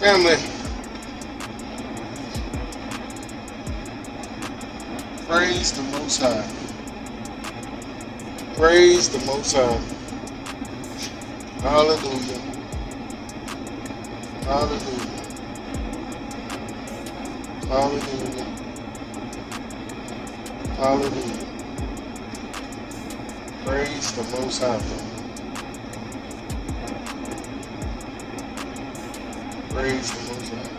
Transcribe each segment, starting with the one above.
Family, praise the Most High. Praise the Most High. Hallelujah. Hallelujah. Hallelujah. Hallelujah. Praise the Most High. Praise the Most High.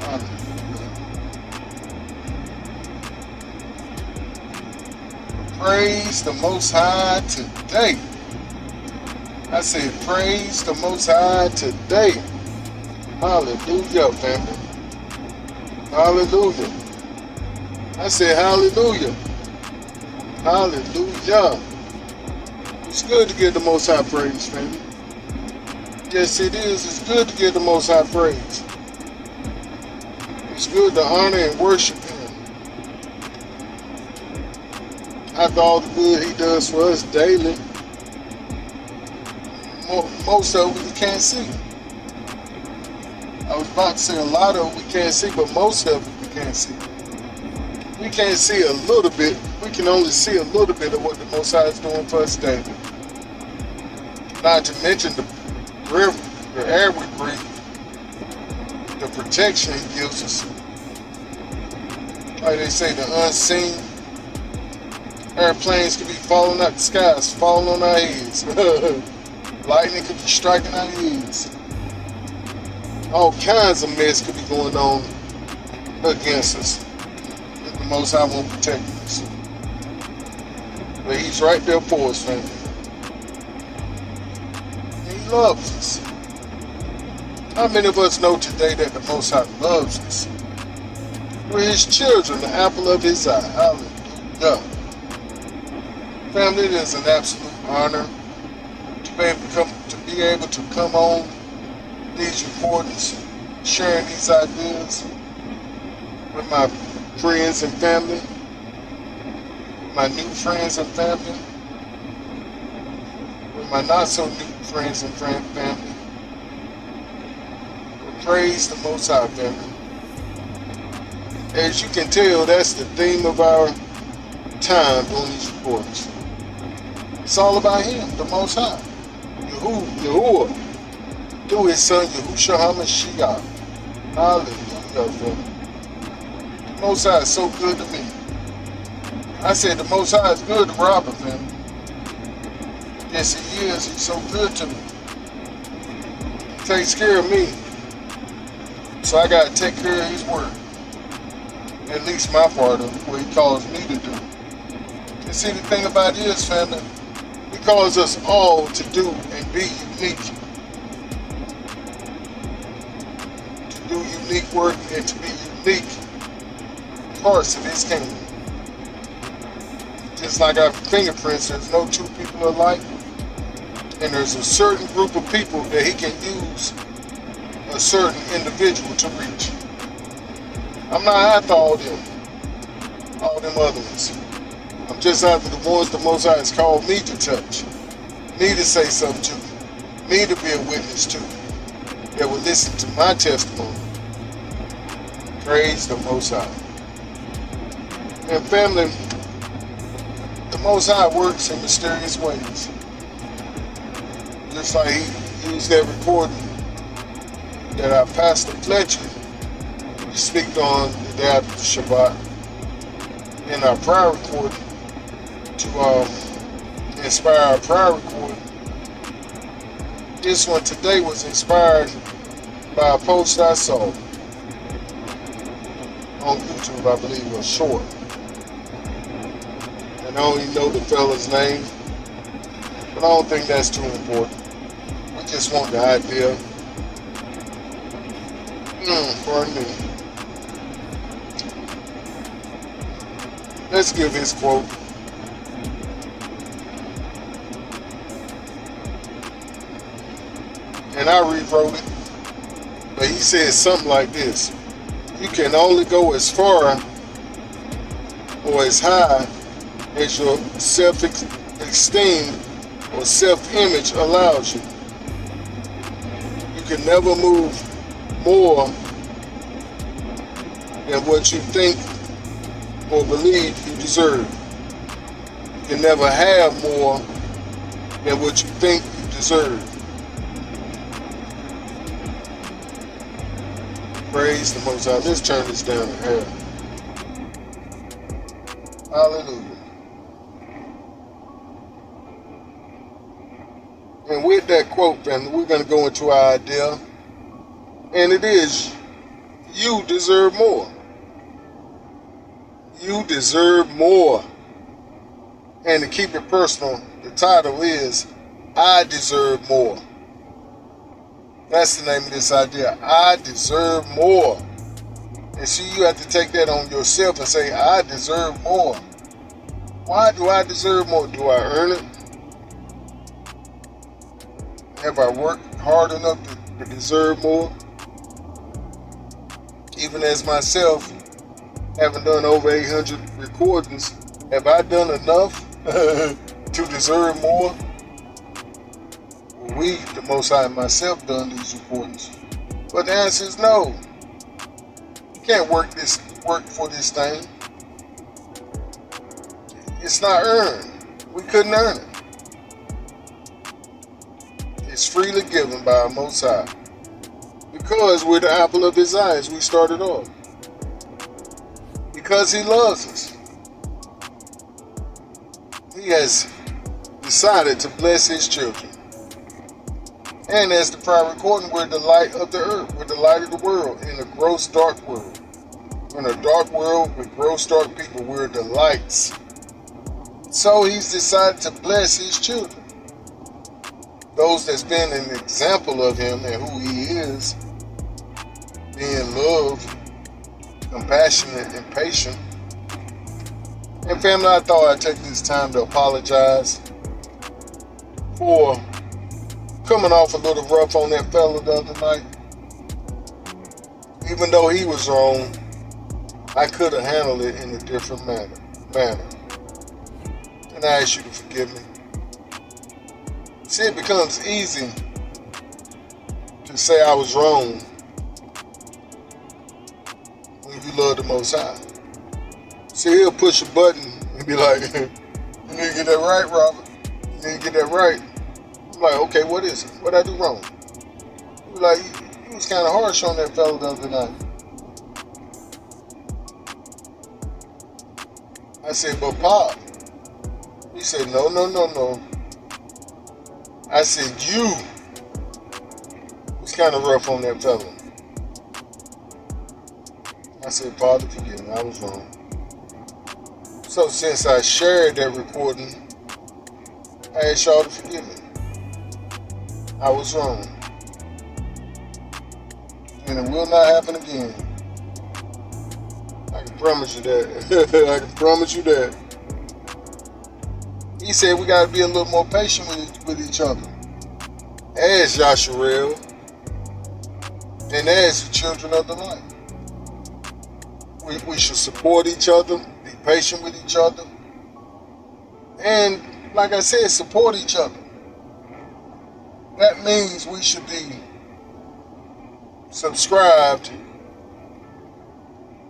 Hallelujah. Praise the Most High today. I said, praise the Most High today. Hallelujah, family. Hallelujah. I said, hallelujah. Hallelujah. It's good to give the Most High praise, family. Yes, it is. It's good to give the Most High praise. It's good to honor and worship Him. After all the good He does for us daily, most of it we can't see. I was about to say a lot of it we can't see, but most of it we can't see. We can't see a little bit. We can only see a little bit of what the Most High is doing for us daily. Not to mention the air we breathe, the protection He gives us. Like they say, the unseen airplanes could be falling out the skies, falling on our heads. Lightning could be striking our heads. All kinds of mess could be going on against us. The Most High won't protect us. But He's right there for us, family. He loves us. How many of us know today that the Most High loves us? We're His children, the apple of His eye. Hallelujah. Family, it is an absolute honor to be able to come on these recordings, sharing these ideas with my friends and family, my new friends and family, with my not so new friends and family. Praise the Most High, family. As you can tell, that's the theme of our time doing these recordings. It's all about Him, the Most High, Yahuwah, through His Son Yahushua HaMashiach. Hallelujah, family. The Most High is so good to me. I said the Most High is good to Robert, family. Yes, He is. He's so good to me. He takes care of me. So I got to take care of His word. At least my part of what He calls me to do. And see, the thing about it is, family, He calls us all to do and be unique. To do unique work and to be unique parts of His kingdom. Just like our fingerprints, there's no two people alike. And there's a certain group of people that He can use a certain individual to reach. I'm not after all them other ones. I'm just after the ones the Most High has called me to touch, me to say something to, me to be a witness to, that will listen to my testimony. Praise the Most High. And family, the Most High works in mysterious ways. Just like He used that recording that our Pastor Fletcher speak on the day after Shabbat in our prayer recording to inspire our prayer recording. This one today was inspired by a post I saw on YouTube, I believe, a short. And I don't even know the fella's name, but I don't think that's too important. We just want the idea. Pardon me. Let's give his quote. And I rewrote it. But he said something like this: you can only go as far or as high as your self-esteem or self-image allows you. can never move more than what you think or believe you deserve. You can never have more than what you think you deserve. Praise the Most High. Let's turn this down to hell. Hallelujah. And with that quote, family, we're going to go into our idea. And it is, you deserve more. You deserve more. And to keep it personal, the title is, I deserve more. That's the name of this idea. I deserve more. And see, you have to take that on yourself and say, I deserve more. Why do I deserve more? Do I earn it? Have I worked hard enough to deserve more? Even as myself, having done over 800 recordings, have I done enough to deserve more? We, the Most High, and myself, done these recordings. But the answer is no. You can't work for this thing. It's not earned. We couldn't earn it. It's freely given by our Most High. Because we're the apple of His eye as we started off. Because He loves us. He has decided to bless His children. And as the prior recording, we're the light of the earth. We're the light of the world in a gross dark world. In a dark world with gross dark people, we're the lights. So He's decided to bless His children. Those that's been an example of Him and who He is, being loved, compassionate, and patient. And family, I thought I'd take this time to apologize for coming off a little rough on that fella the other night. Even though he was wrong, I could have handled it in a different manner. And I ask you to forgive me. See, it becomes easy to say I was wrong when you love the Most High. See, He'll push a button and be like, you need to get that right, Robert. You need to get that right. I'm like, okay, what is it? What did I do wrong? He was like, you was kind of harsh on that fella the other night. I said, but Pop. He said, no. I said, you was kind of rough on that fella. I said, Father, forgive me, I was wrong. So since I shared that recording, I ask y'all to forgive me. I was wrong. And it will not happen again. I can promise you that. I can promise you that. He said we got to be a little more patient with each other. As Yasharel and as the children of the light. We should support each other, be patient with each other. And like I said, support each other. That means we should be subscribed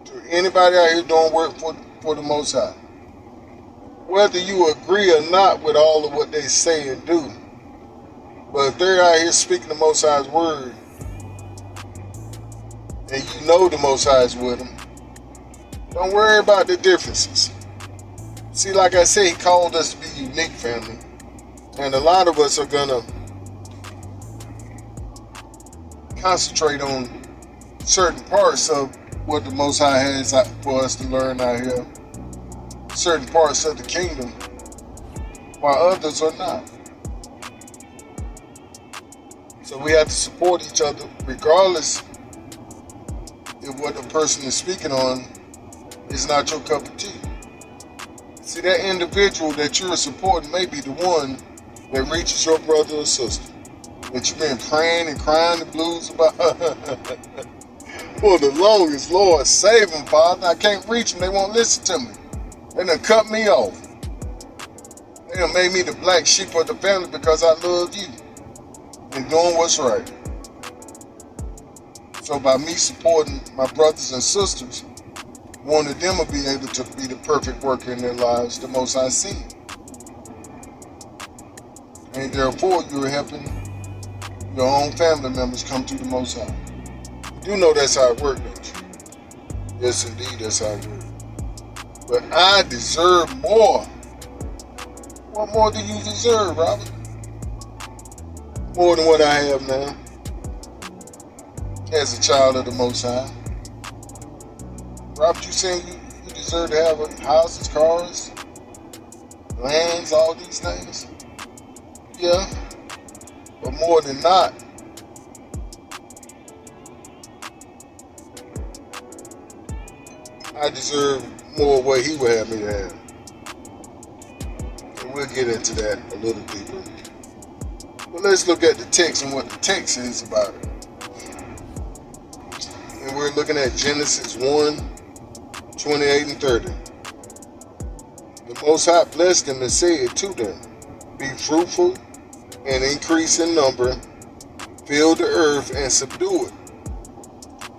to anybody out here doing work for the Most High. Whether you agree or not with all of what they say and do, but if they're out here speaking the Most High's word, and you know the Most High is with them, don't worry about the differences. See, like I said, He called us to be unique, family. And a lot of us are going to concentrate on certain parts of what the Most High has for us to learn out here. Certain parts of the kingdom, while others are not. So we have to support each other regardless if what the person is speaking on is not your cup of tea. See, that individual that you're supporting may be the one that reaches your brother or sister that you've been praying and crying the blues about for the longest. Lord, save them, Father. I can't reach them. They won't listen to me. They done cut me off. They done made me the black sheep of the family because I love you and doing what's right. So by me supporting my brothers and sisters, wanting them to be able to be the perfect worker in their lives, the Most High see it. And therefore, you're helping your own family members come to the Most High. You know that's how it works, don't you? Yes, indeed, that's how it works. But I deserve more. What more do you deserve, Robert? More than what I have now. As a child of the Most High. Robert, you saying you deserve to have houses, cars, lands, all these things? Yeah. But more than not, I deserve more of what he would have me to have. And we'll get into that a little deeper. But let's look at the text and what the text is about it. And we're looking at Genesis 1:28 and 30. The Most High blessed them and said to them, be fruitful and increase in number, fill the earth and subdue it.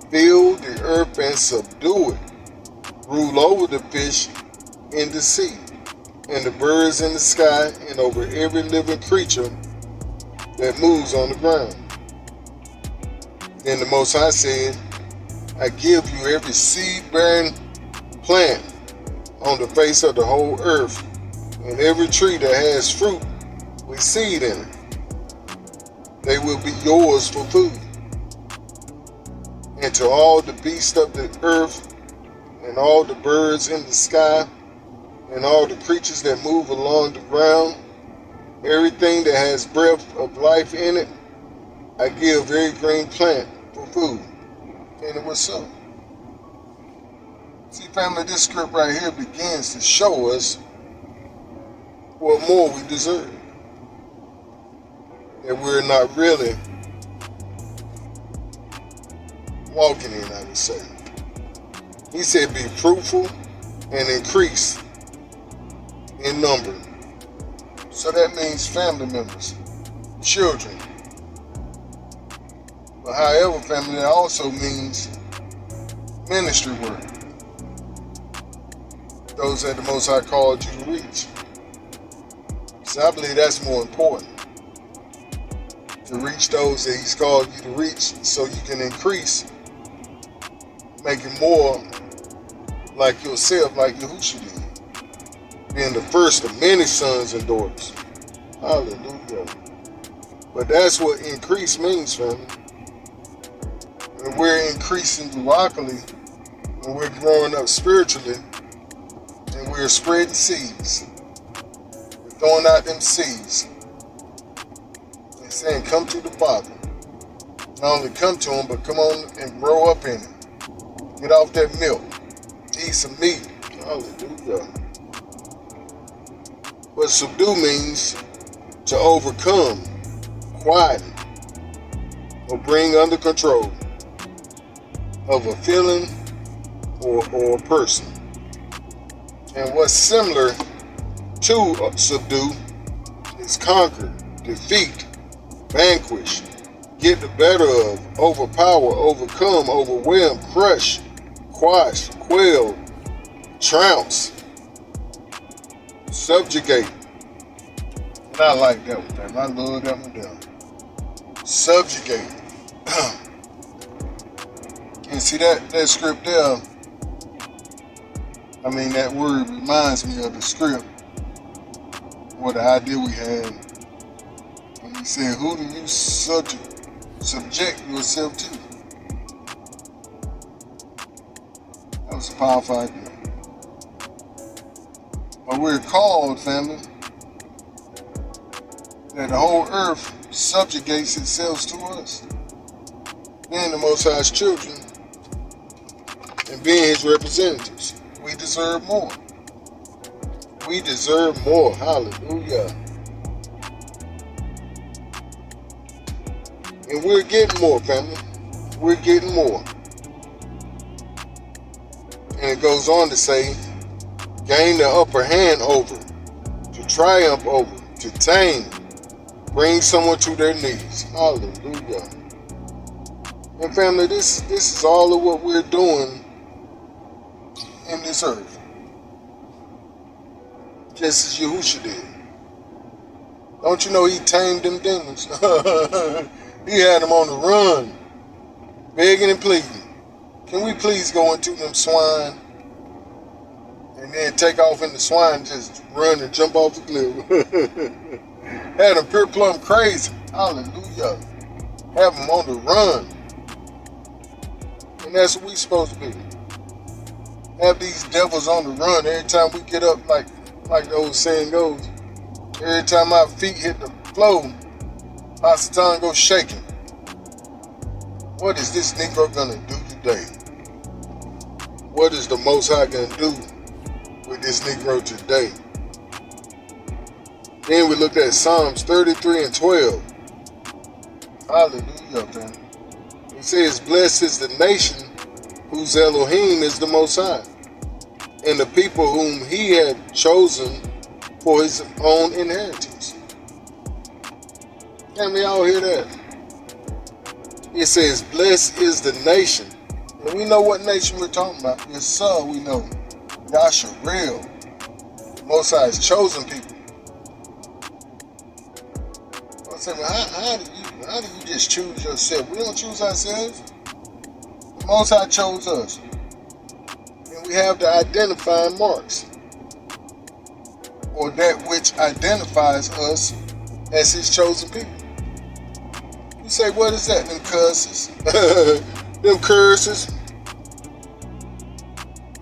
Fill the earth and subdue it. Rule over the fish in the sea, and the birds in the sky, and over every living creature that moves on the ground. Then the Most High said, I give you every seed-bearing plant on the face of the whole earth, and every tree that has fruit with seed in it. They will be yours for food. And to all the beasts of the earth, and all the birds in the sky, and all the creatures that move along the ground, everything that has breath of life in it, I give every green plant for food. And it was so. See, family, this script right here begins to show us what more we deserve. That we're not really walking in, I would say. He said, be fruitful and increase in number. So that means family members, children. But however, family, that also means ministry work. Those that the Most High called you to reach. So I believe that's more important. To reach those that He's called you to reach so you can increase, making more like yourself, like Yahushua did. Being the first of many sons and daughters. Hallelujah. But that's what increase means, family. And we're increasing locally, and we're growing up spiritually, and we're spreading seeds. We're throwing out them seeds. And saying, come to the Father. Not only come to Him, but come on and grow up in Him. Get off that milk. Eat some meat. Hallelujah. What subdue means to overcome, quieten, or bring under control of a feeling or a person. And what's similar to subdue is conquer, defeat, vanquish, get the better of, overpower, overcome, overwhelm, crush, quash, quell, trounce, subjugate. And I like that one, man. I love that one down. Subjugate. And see that script there, I mean, that word reminds me of the script, or the idea we had. And he said, who do you subject yourself to? That was a powerful idea. But we're called, family, that the whole earth subjugates itself to us. Being the Most High's children and being His representatives, we deserve more. We deserve more. Hallelujah. And we're getting more, family. We're getting more. And it goes on to say, gain the upper hand over, to triumph over, to tame, bring someone to their knees. Hallelujah. And family, this is all of what we're doing in this earth. Just as Yahusha did. Don't you know he tamed them demons? He had them on the run, begging and pleading. Can we please go into them swine? And then take off in the swine, just run and jump off the cliff. Had them pure plumb crazy. Hallelujah. Have them on the run. And that's what we supposed to be. Have these devils on the run every time we get up, like the old saying goes. Every time our feet hit the floor, Pastor Tom goes shaking. What is this Negro gonna do today? What is the Most High gonna do with this Negro today? Then we looked at Psalms 33 and 12. Hallelujah, man. It says, blessed is the nation whose Elohim is the Most High, and the people whom he had chosen for his own inheritance. Can we all hear that? It says, blessed is the nation. And we know what nation we're talking about. Yes, sir, we know. Yasharel, the Most High's chosen people. I say, well, how do you just choose yourself? We don't choose ourselves. The Most High chose us. And we have the identifying marks, or that which identifies us as his chosen people. You say, what is that? Them curses. Them curses.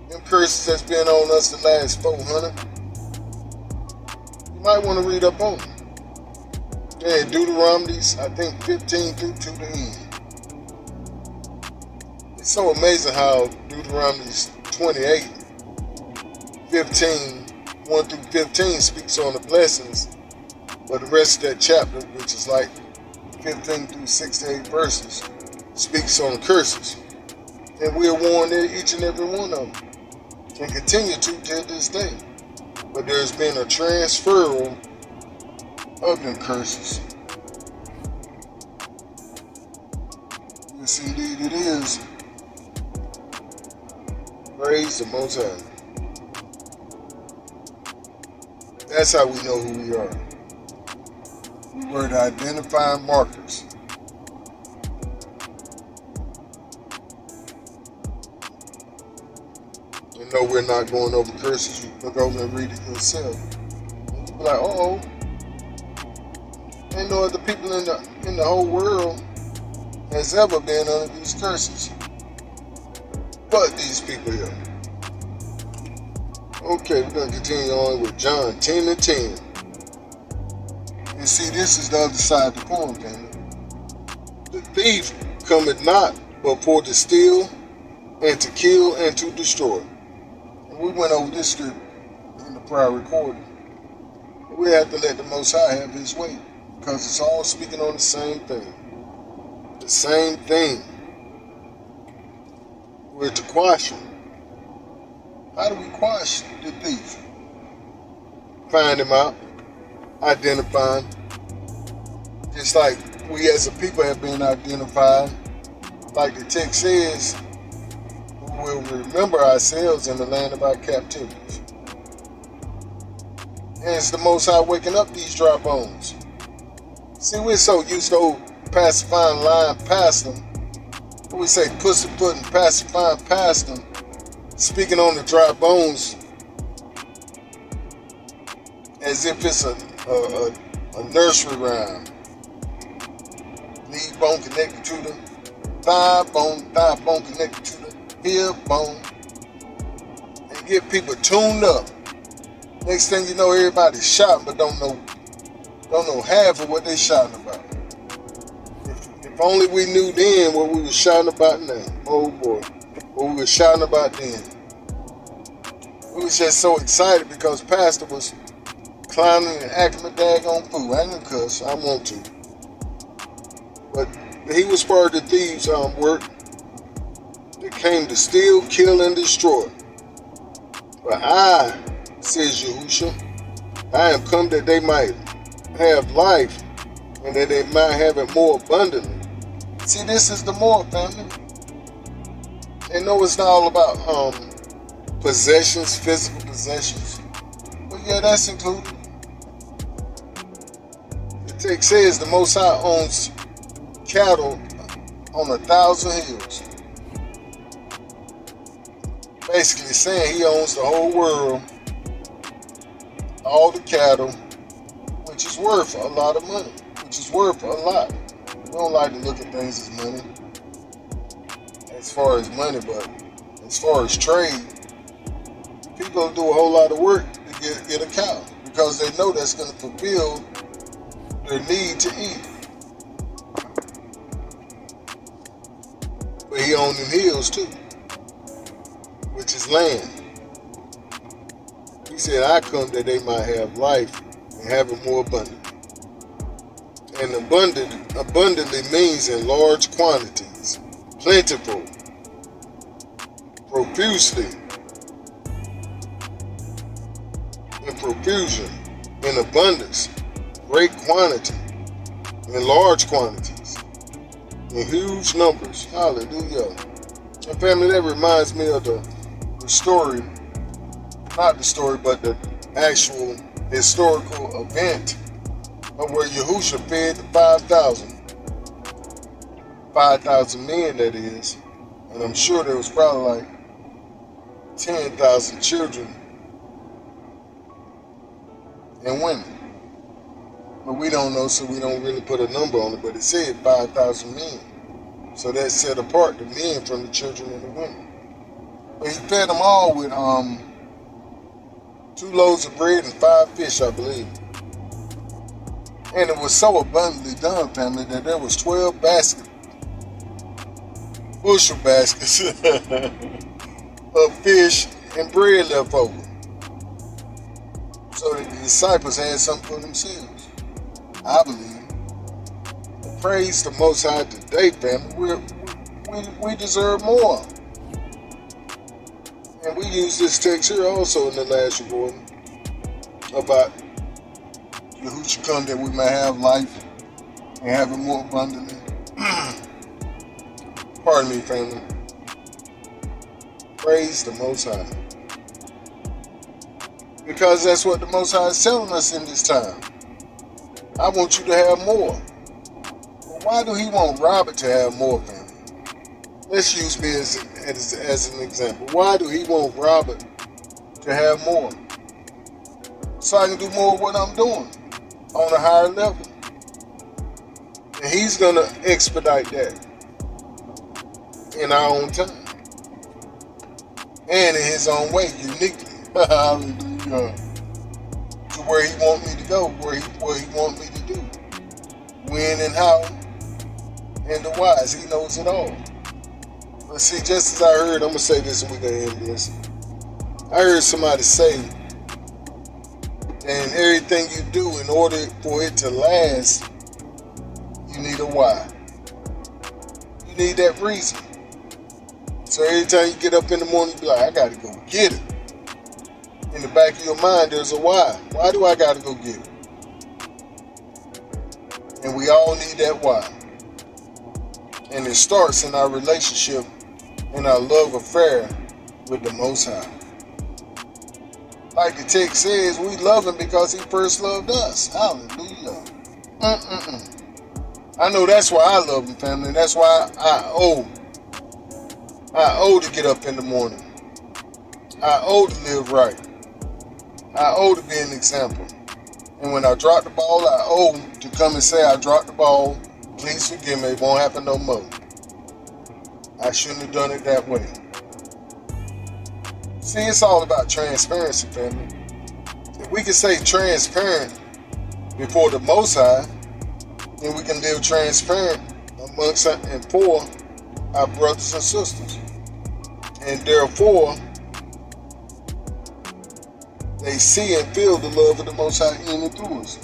Them curses that's been on us the last 400. You might want to read up on them. Yeah, Deuteronomy, I think 15 through to the end. It's so amazing how Deuteronomy 28, 15, 1 through 15 speaks on the blessings, but the rest of that chapter, which is like 15 through 68 verses, speaks on the curses. And we are warned that each and every one of them can continue to till this day. But there's been a transfer of them curses. Yes, indeed it is. Praise the Most High. That's how we know who we are. We're the identifying markers. You know we're not going over curses. You look over and read it yourself. And you be like, uh-oh. Ain't no other people in the whole world has ever been under these curses but these people here. Okay, we're going to continue on with John 10 and 10. And see, this is the other side of the coin, family. The thief cometh not but for to steal and to kill and to destroy. And we went over this script in the prior recording. We have to let the Most High have his way, because it's all speaking on the same thing. The same thing. We're to quash him. How do we quash the thief? Find him out. Identify him. Just like we as a people have been identified. Like the text says, we will remember ourselves in the land of our captivities. And it's the Most High waking up these dry bones. See, we're so used to old pacifying lying past them. We say pussyfooting, pacifying past them, speaking on the dry bones as if it's a nursery rhyme. Knee bone connected to the thigh bone connected to the hip bone, and get people tuned up. Next thing you know, everybody's shouting, but don't know half of what they're shouting about. If only we knew then what we were shouting about now. Oh boy, what we were shouting about then. We was just so excited because Pastor was clowning and acting a daggone fool. I ain't gonna cuss, I want to. But he was part of the thieves' work that came to steal, kill, and destroy. But I, says Yahusha, I am come that they might have life, and that they might have it more abundantly. See, this is the more, family. And no, it's not all about possessions, physical possessions. But yeah, that's included. The text says the Most High owns cattle on 1,000 hills. Basically saying he owns the whole world, all the cattle, which is worth a lot of money, which is worth a lot. We don't like to look at things as money, as far as money, but as far as trade, people do a whole lot of work to get a cow because they know that's going to fulfill their need to eat. But he owns them hills too, which is land. He said, I come that they might have life and have it more abundant. And abundantly means in large quantities, plentiful, profusely, in profusion, in abundance, great quantity, in large quantities, in huge numbers. Hallelujah. And family, that reminds me of the story, not the story, but the actual historical event of where Yahusha fed the 5,000 men, that is. And I'm sure there was probably like 10,000 children and women. But we don't know, so we don't really put a number on it. But it said 5,000 men. So that set apart the men from the children and the women. But he fed them all with 2 loaves of bread and 5 fish, I believe. And it was so abundantly done, family, that there was 12 baskets, bushel baskets of fish and bread left over. So that the disciples had something for themselves, I believe. Praise the Most High today, family. We deserve more. And we use this text here also in the last recording about who should come that we may have life and have it more abundantly. Pardon me, family. Praise the Most High. Because that's what the Most High is telling us in this time. I want you to have more. Well, why do he want Robert to have more, family? Let's use me as an example. Why do he want Robert to have more? So I can do more of what I'm doing on a higher level. And he's going to expedite that in our own time. And in his own way, uniquely. Hallelujah. To where he want me to go, where he want me to do. When and how and the whys. He knows it all. But see, just as I heard, I'm going to say this and we're going to end this. I heard somebody say, and everything you do in order for it to last, you need a why. You need that reason. So every time you get up in the morning, you be like, I got to go get it. In the back of your mind, there's a why. Why do I got to go get it? And we all need that why. And it starts in our relationship, in our love affair with the Most High. Like the text says, we love him because he first loved us. Hallelujah. I know that's why I love him, family. That's why I owe to get up in the morning. I owe to live right. I owe to be an example. And when I drop the ball, I owe to come and say I dropped the ball. Please forgive me. It won't happen no more. I shouldn't have done it that way. See, it's all about transparency, family. If we can stay transparent before the Most High, then we can live transparent amongst and for our brothers and sisters. And therefore, they see and feel the love of the Most High in and through us.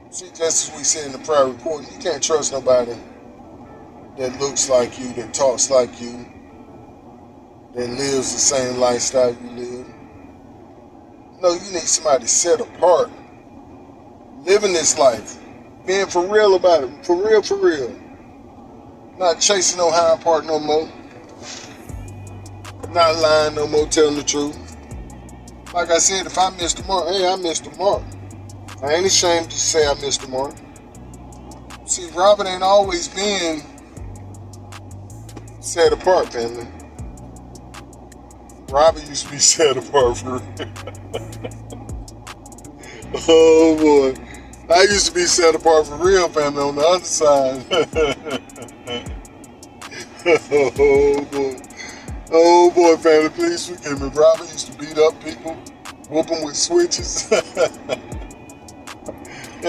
See, just as we said in the prior recording, you can't trust nobody that looks like you, that talks like you, that lives the same lifestyle you live. No, you need somebody set apart, living this life, being for real about it, for real, for real. Not chasing no high part no more. Not lying no more, telling the truth. Like I said, if I missed the mark, hey, I missed the mark. I ain't ashamed to say I missed the mark. See, Robert ain't always been set apart, family. Robert used to be set apart for real. Oh boy. I used to be set apart for real, family, on the other side. Oh boy. Oh boy, family, please forgive me. Robert used to beat up people, whoop them with switches. And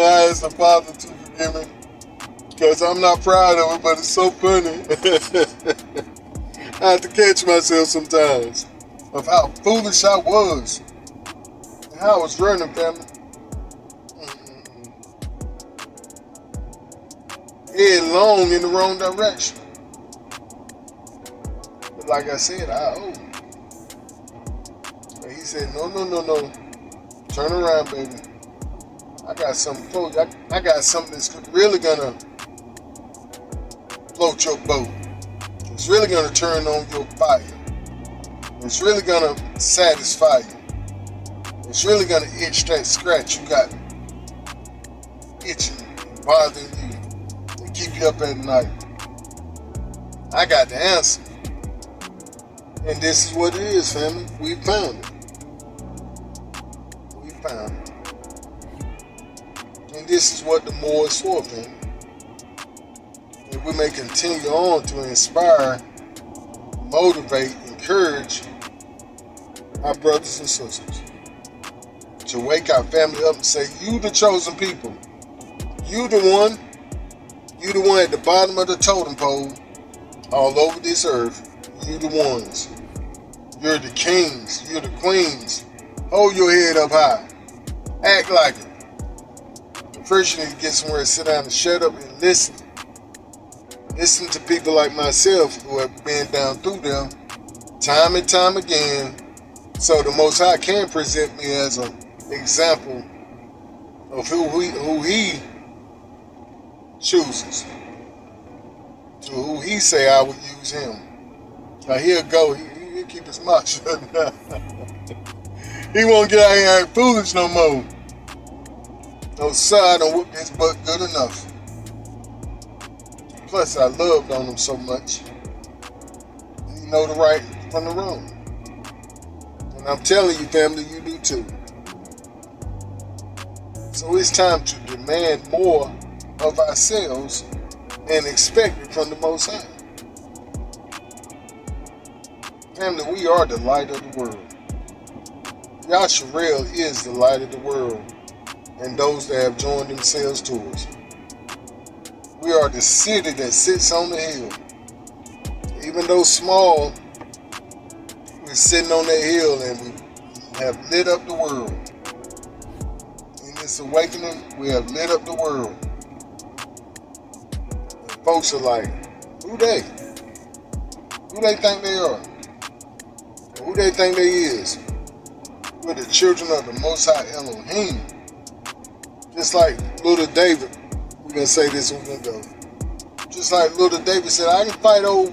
I asked the Father to forgive me, because I'm not proud of it, but it's so funny. I have to catch myself sometimes of how foolish I was and how I was running, family. Headlong in the wrong direction. But like I said, I owe. But he said, no. Turn around, baby. I got something for you. I got something that's really gonna float your boat. It's really gonna turn on your fire. It's really gonna satisfy you. It's really gonna itch that scratch you got itching, bothering you, and keep you up at night. I got the answer. And this is what it is, family. We found it. We found it. And this is what the more is for, family. And we may continue on to inspire, motivate, encourage our brothers and sisters to wake our family up and say, you the chosen people. You the one. You the one at the bottom of the totem pole all over this earth. You the ones. You're the kings. You're the queens. Hold your head up high. Act like it. First you need to get somewhere and sit down and shut up and listen. Listen to people like myself who have been down through them time and time again, so the Most High can present me as an example of who he chooses, to who he say I would use him. Now he'll go, he'll keep his mouth shut now. He won't get out here and act foolish no more. No, sir, I done whooped his butt good enough. Plus, I loved on him so much. You know the right from the wrong. And I'm telling you, family, you do too. So it's time to demand more of ourselves and expect it from the Most High. Family, we are the light of the world. Yasharel is the light of the world, and those that have joined themselves to us. We are the city that sits on the hill. Even though small, we're sitting on that hill and we have lit up the world. In this awakening, we have lit up the world. And folks are like, who they? Who they think they are? Who they think they is? We're the children of the Most High Elohim. Just like little David. We're going to say this and we're going to go. Just like little David said, I can fight old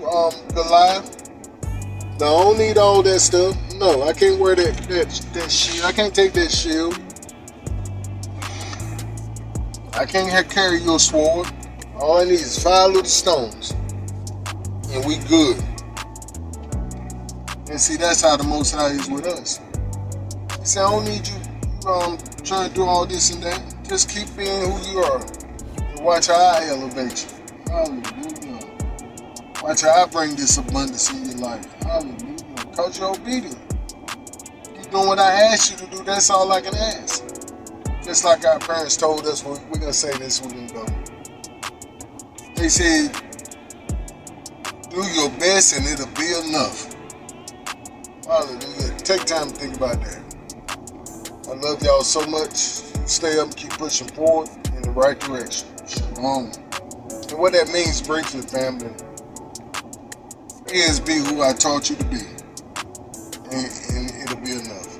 Goliath. No, I don't need all that stuff. No, I can't wear that shield. I can't take that shield. I can't carry your sword. All I need is 5 little stones. And we good. And see, that's how the Most High is with us. He said, I don't need you trying to do all this and that. Just keep being who you are. And watch how I elevate you. Hallelujah. Watch how I bring this abundance in your life. Hallelujah. Because you're obedient. You're doing what I asked you to do. That's all I can ask. Just like our parents told us, we're going to say this, we're going to go. They said, do your best and it'll be enough. Hallelujah. Take time to think about that. I love y'all so much. Stay up and keep pushing forward in the right direction. Shalom. And what that means briefly, family, is be who I taught you to be. And it'll be enough.